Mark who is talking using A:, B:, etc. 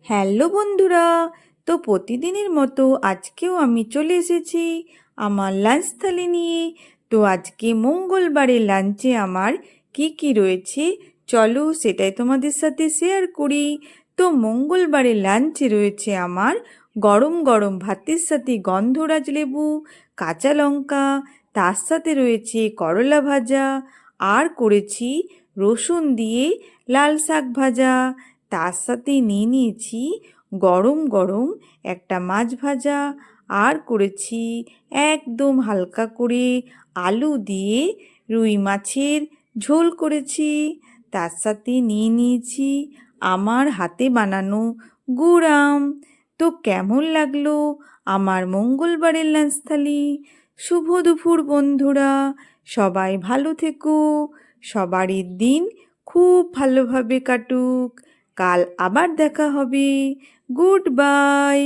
A: Hello বন্ধুরা, তো প্রতিদিনের মতো আজকেও আমি চলে এসেছি আমার লাঞ্চ থালি নিয়ে। তো আজকে মঙ্গলবারের লাঞ্চে আমার কি কি রয়েছে চলো সেটাই তোমাদের সাথে শেয়ার করি। তো মঙ্গলবারের লাঞ্চে রয়েছে আমার গরম গরম ভাতের সাথে গন্ধরাজ লেবু, কাঁচা লঙ্কা, তার সাথে রয়েছে করলা ভাজা, আর করেছি রসুন দিয়ে লাল শাক ভাজা। তার সাথে নিয়ে নিয়েছি গরম গরম একটা মাছ ভাজা, আর করেছি একদম হালকা করে আলু দিয়ে রুই মাছের ঝোল করেছি। তার সাথে নিয়ে নিয়েছি আমার হাতে বানানো গুড় আম। তো কেমন লাগলো আমার মঙ্গলবারের লাঞ্চ থালি? শুভ দুপুর বন্ধুরা, সবাই ভালো থেকো, সবারই দিন খুব ভালোভাবে কাটুক। কাল আবার দেখা হবে। Good bye.